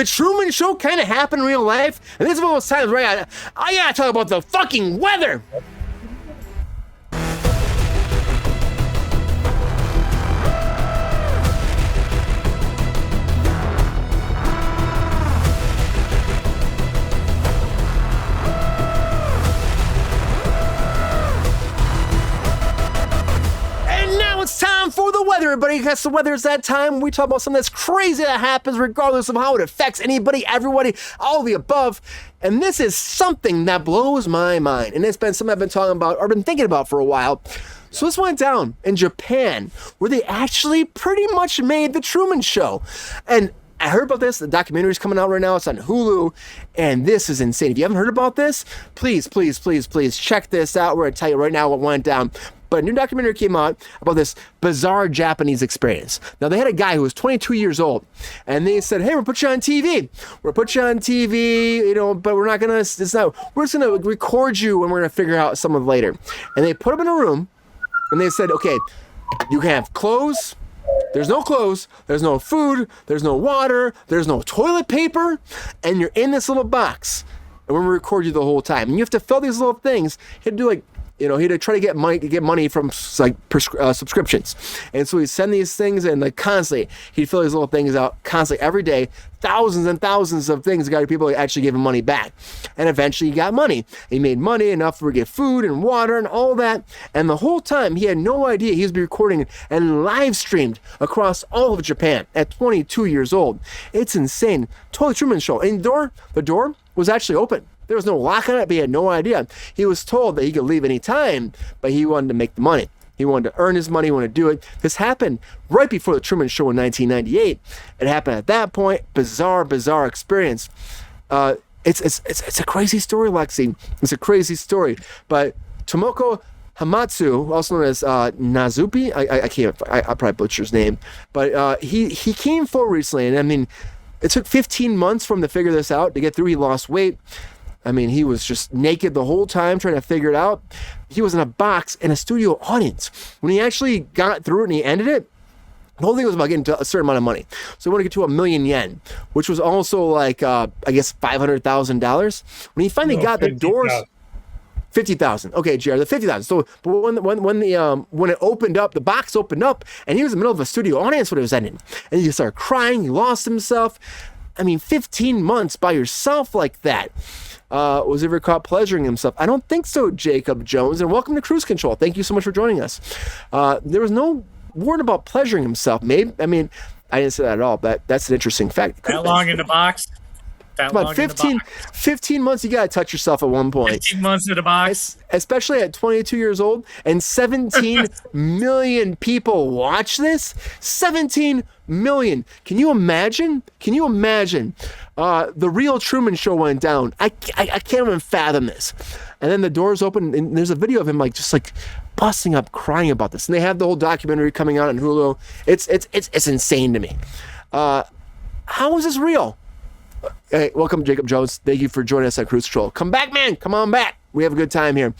The Truman Show kind of happened in real life, and this is one of those times where I gotta talk about the fucking weather. It's time for the weather, everybody. Because the weather is that time we talk about something that's crazy that happens regardless of how it affects anybody, everybody, all of the above. And this is something that blows my mind. And it's been something I've been talking about or been thinking about for a while. So this went down in Japan, where they actually pretty much made the Truman Show. And I heard about this. The documentary's coming out right now. It's on Hulu. And this is insane. If you haven't heard about this, please check this out. We're going to tell you right now what went down. But a new documentary came out about this bizarre Japanese experience. Now, they had a guy who was 22 years old, and they said, hey, we'll put you on TV. We'll put you on TV, but we're not going to, we're just going to record you, and we're going to figure out some of it later. And they put him in a room, and they said, okay, you can have clothes. There's no clothes, there's no food, there's no water, there's no toilet paper, and you're in this little box, and we're going to record you the whole time. And you have to fill these little things. He'd do like, he had to try to get money from subscriptions. And so he'd send these things in like constantly. He'd fill these little things out constantly every day. Thousands and thousands of things got people who actually gave him money back. And eventually he got money. He made money enough to get food and water and all that. And the whole time he had no idea he was recording and live streamed across all of Japan at 22 years old. It's insane. Totally Truman Show. And the door was actually open. There was no lock on it, but he had no idea. He was told that he could leave any time, but he wanted to make the money. He wanted to earn his money, he wanted to do it. This happened right before the Truman Show in 1998. It happened at that point. Bizarre experience. It's a crazy story, Lexi. It's a crazy story. But Tomoko Hamatsu, also known as Nazupi, I probably butcher his name, but he came forward recently, and I mean, it took 15 months for him to figure this out, to get through. He lost weight. I mean, he was just naked the whole time trying to figure it out. He was in a box in a studio audience. When he actually got through it and he ended it, the whole thing was about getting to a certain amount of money. So he wanted to get to 1 million yen, which was also like, I guess, $500,000. When he finally got 50, the doors... 50,000. Okay, JR, the 50,000. So, but when it opened up, the box opened up, and he was in the middle of a studio audience when it was ending, and he started crying. He lost himself. I mean, 15 months by yourself like that. Was he ever caught pleasuring himself? I don't think so, Jacob Jones. And welcome to Cruise Control. Thank you so much for joining us. There was no word about pleasuring himself. Maybe, I mean, I didn't say that at all, but that's an interesting fact. That long in the box? About 15 months, you got to touch yourself at one point. 15 months in a box. Especially at 22 years old, and 17 million people watch this? 17 million. Can you imagine? The real Truman Show went down. I can't even fathom this. And then the doors open, and there's a video of him just busting up, crying about this. And they have the whole documentary coming out on Hulu. It's insane to me. How is this real? Hey, welcome, Jacob Jones. Thank you for joining us on Cruise Control. Come back, man. Come on back. We have a good time here.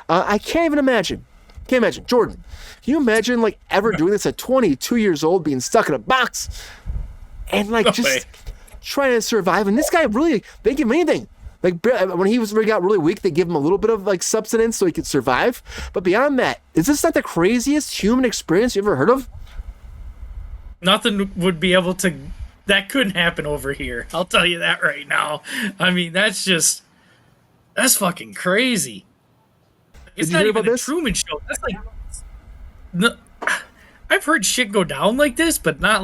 I can't even imagine. Jordan, can you imagine ever doing this at 22 years old, being stuck in a box and trying to survive? And this guy really, they give him anything. When he got really weak, they give him a little bit of substance so he could survive. But beyond that, is this not the craziest human experience you ever heard of? Nothing would be able to... That couldn't happen over here. I'll tell you that right now. I mean, that's fucking crazy. It's not even a Truman Show. That's I've heard shit go down like this, but not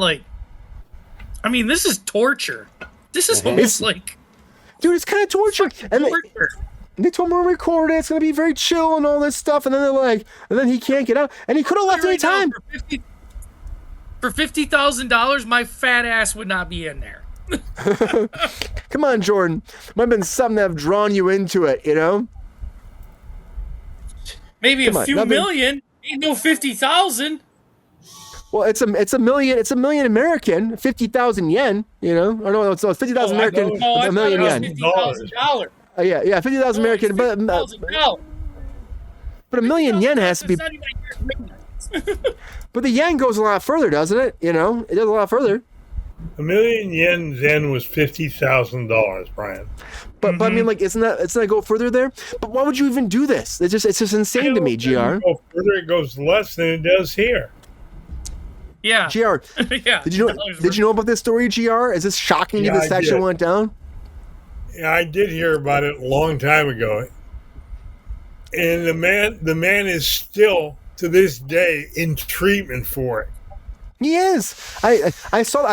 I mean, this is torture. This is almost dude, it's kind of torture. And they told him to record it. It's going to be very chill and all this stuff. And then they're and then he can't get out. And he could have left any time. For $50,000, my fat ass would not be in there. Come on, Jordan. Might have been something that have drawn you into it, Maybe a few million. Ain't no 50,000. Well, it's a million. It's a million American. 50,000 yen. Or no, it's 50,000 American. A million yen. $50,000. Yeah, 50,000 American. But a million yen has to be. But the yen goes a lot further, doesn't it? It does a lot further. A million yen then was $50,000, Brian. But I mean, like, isn't that go further there? But why would you even do this? It's just insane to me, GR. Go further, it goes less than it does here. Yeah. GR. Yeah. Did you know about this story, GR? Is this shocking to you this actually went down? Yeah, I did hear about it a long time ago. And the man is still to this day in treatment for it. He is. I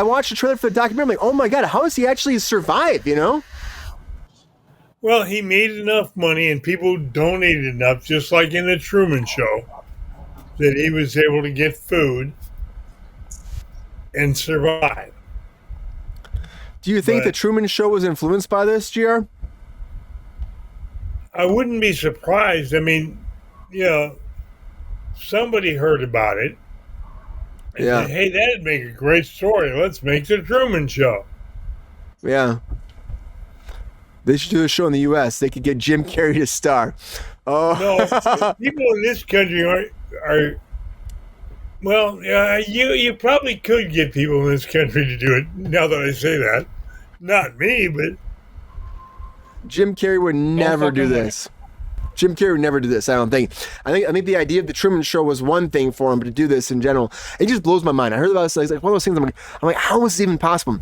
watched the trailer for the documentary. I'm like, oh my god, how does he actually survive? You know? Well, he made enough money, and people donated enough, just like in the Truman Show, that he was able to get food and survive. Do you think the Truman Show was influenced by this, GR? I wouldn't be surprised. I mean, somebody heard about it. And said, hey, that'd make a great story. Let's make the Truman Show. Yeah. They should do a show in the U.S. They could get Jim Carrey to star. Oh. No, people in this country are well, you probably could get people in this country to do it, now that I say that. Not me, but... Jim Carrey would never do this. Jim Carrey would never do this, I don't think. I think the idea of the Truman Show was one thing for him, but to do this in general, it just blows my mind. I heard about this, like one of those things, I'm like, how is this even possible?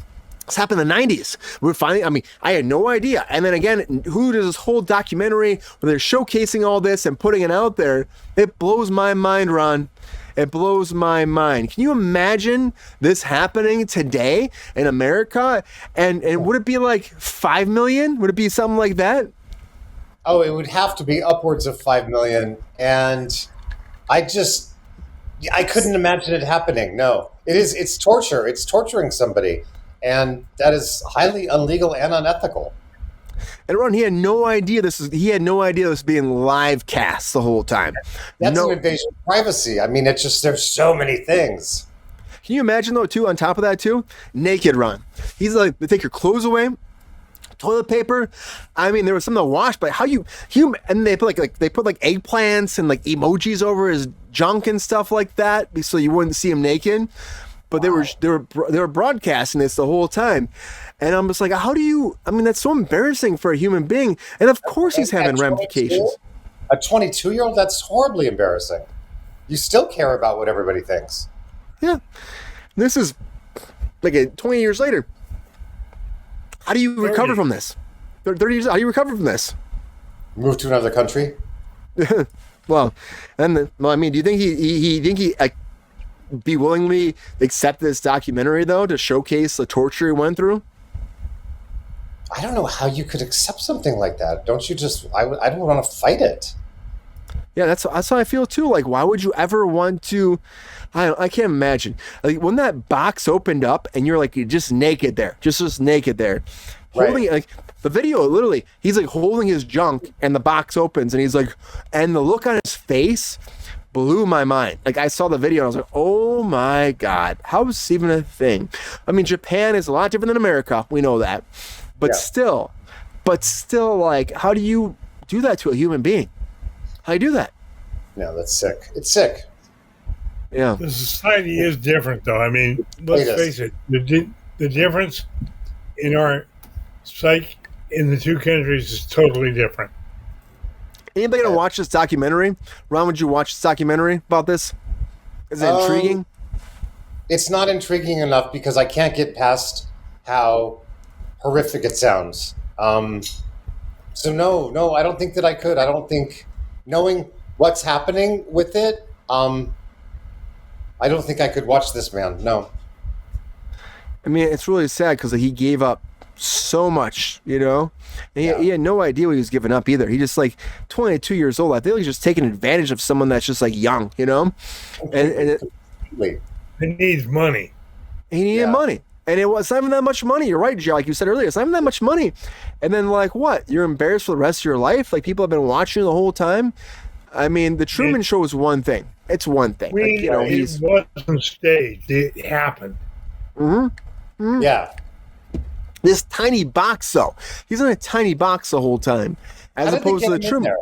This happened in the 90s. We're finally, I had no idea. And then again, who does this whole documentary where they're showcasing all this and putting it out there? It blows my mind, Ron. It blows my mind. Can you imagine this happening today in America? And would it be like 5 million? Would it be something like that? Oh, it would have to be upwards of 5 million. And I couldn't imagine it happening. No, it's torture. It's torturing somebody. And that is highly illegal and unethical. And Ron, he had no idea this was being live cast the whole time. That's an invasion of privacy. I mean, it's just, there's so many things. Can you imagine though, too, on top of that too? Naked Ron. He's like, they take your clothes away, toilet paper. I mean, there was something to wash, but how you and they put like eggplants and like emojis over his junk and stuff like that, so you wouldn't see him naked. But they were broadcasting this the whole time. And I'm just like, that's so embarrassing for a human being. And of course he's having ramifications. A 22-year-old, that's horribly embarrassing. You still care about what everybody thinks. Yeah. This is like 20 years later. How do you recover from this? 30 years, how do you recover from this? Move to another country? Do you think he be willingly accept this documentary though to showcase the torture he went through? I don't know how you could accept something like that. Don't you just? I don't want to fight it. Yeah, that's how I feel too. Like, why would you ever want to? I can't imagine. Like when that box opened up and you're just naked there, just naked there, holding it. Like the video, literally, he's like holding his junk and the box opens and he's like, and the look on his face blew my mind. Like I saw the video and I was like, oh my God, how is this even a thing? I mean, Japan is a lot different than America. We know that. But still, like, how do you do that to a human being? How do you do that? No, that's sick. It's sick. Yeah. The society is different, though. I mean, let's face it. The difference in our psyche in the two countries is totally different. Anybody gonna watch this documentary? Ron, would you watch this documentary about this? Is it intriguing? It's not intriguing enough because I can't get past how horrific it sounds. So no, I don't think that I could. I don't think, knowing what's happening with it, I don't think I could watch this man. No. I mean, it's really sad because he gave up so much, And he had no idea what he was giving up either. He just 22 years old. I think he's just taking advantage of someone that's just young, And he needs money. He needed money. And it's not even that much money. You're right, Joe. Like you said earlier, it's not even that much money. And then what? You're embarrassed for the rest of your life? Like people have been watching you the whole time? I mean, the Truman Show is one thing. It's one thing. It wasn't staged. It happened. Mm-hmm. Mm-hmm. Yeah. This tiny box, though. He's in a tiny box the whole time, as opposed to the Truman.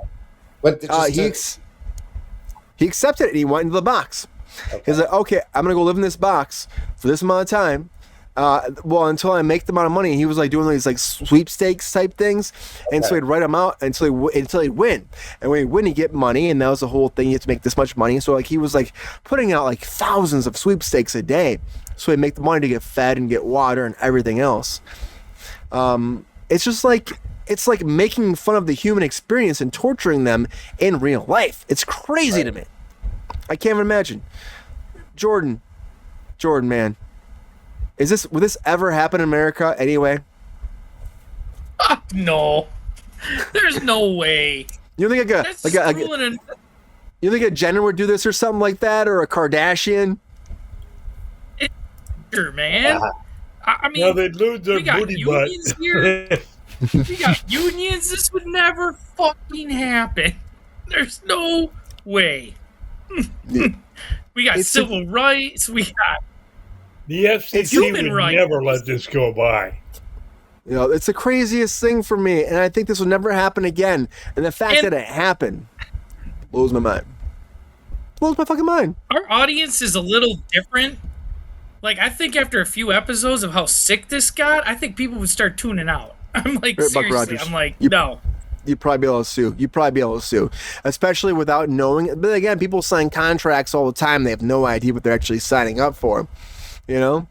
He accepted it and he went into the box. Okay. He's like, okay, I'm going to go live in this box for this amount of time. well, until I make the amount of money. He was like doing these like sweepstakes type things, and so he'd write them out until he'd win. And when he'd win, he'd get money, and that was the whole thing. You have to make this much money. So like he was like putting out like thousands of sweepstakes a day, so he'd make the money to get fed and get water and everything else. It's just like it's like making fun of the human experience and torturing them in real life. It's crazy to me. I can't even imagine. Jordan, man. Would this ever happen in America anyway? No. There's no way. You think you think a Jenner would do this or something like that, or a Kardashian? Sure, man. I mean, no, they'd lose their we got booty butt. unions here. We got unions. This would never fucking happen. There's no way. We got civil rights. We got the FCC would never let this go by. You know, it's the craziest thing for me, and I think this will never happen again. And the fact that it happened blows my mind. Blows my fucking mind. Our audience is a little different. Like, I think after a few episodes of how sick this got, I think people would start tuning out. I'm like, seriously. I'm like, no. You'd probably be able to sue. Especially without knowing. But again, people sign contracts all the time. They have no idea what they're actually signing up for. You know?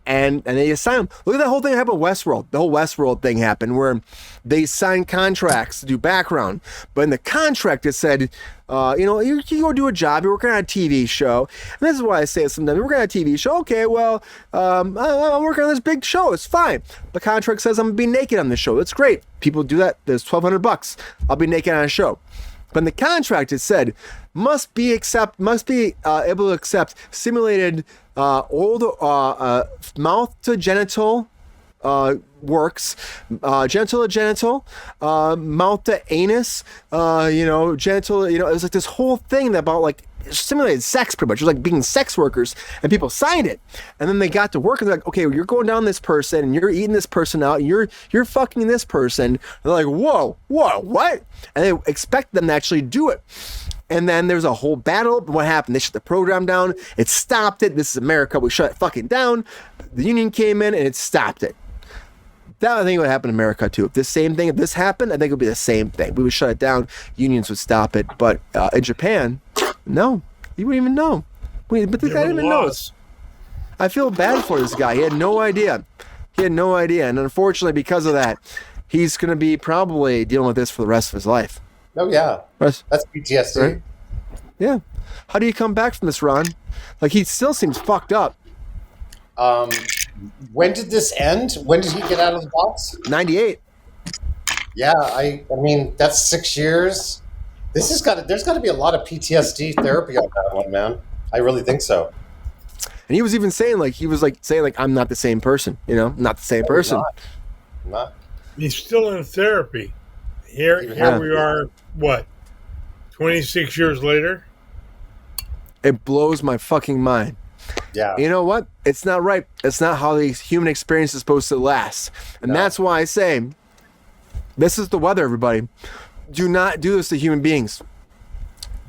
And they just sign them. Look at that whole thing that happened with Westworld. The whole Westworld thing happened where they signed contracts to do background. But in the contract it said, you go do a job, you're working on a TV show. And this is why I say it sometimes. You're working on a TV show. Okay, well, I'm working on this big show. It's fine. The contract says I'm going to be naked on the show. That's great. People do that. There's $1,200. I'll be naked on a show. But in the contract it said, must be able to accept simulated mouth to genital works, genital to genital, mouth to anus, genital. It was like this whole thing about like simulated sex, pretty much. It was like being sex workers, and people signed it, and then they got to work, and they're like, okay, well, you're going down this person, and you're eating this person out, and you're fucking this person. And they're like, whoa, what? And they expect them to actually do it. And then there's a whole battle. What happened? They shut the program down. It stopped it. This is America. We shut it fucking down. The union came in and it stopped it. That I think would happen in America too. If this happened, I think it would be the same thing. We would shut it down. Unions would stop it. But in Japan, no. You wouldn't even know. But the guy didn't even know. I feel bad for this guy. He had no idea. And unfortunately, because of that, he's going to be probably dealing with this for the rest of his life. Oh, yeah. That's PTSD. Right? Yeah. How do you come back from this, Ron? Like, he still seems fucked up. When did this end? When did he get out of the box? 98. Yeah, I mean, that's 6 years. There's got to be a lot of PTSD therapy on that one, man. I really think so. And he was even saying, I'm not the same person, not the same person. I'm not. He's still in therapy. Here we are, 26 years later? It blows my fucking mind. Yeah. You know what? It's not right. It's not how the human experience is supposed to last. And that's why I say, this is the weather, everybody. Do not do this to human beings.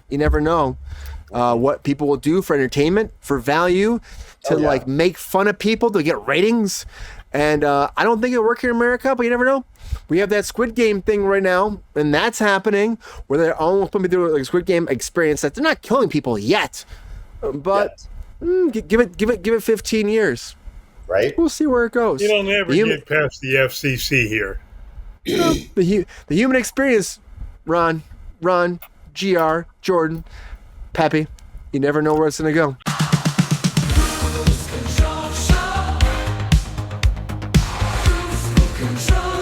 You never know what people will do for entertainment, for value, to make fun of people, to get ratings. And I don't think it'll work here in America, but you never know. We have that Squid Game thing right now, and that's happening, where they're almost putting me through a Squid Game experience that they're not killing people yet. But give it 15 years. Right. We'll see where it goes. You don't ever get past the FCC here. The human experience, Ron, GR, Jordan, Pepe, you never know where it's going to go. Control.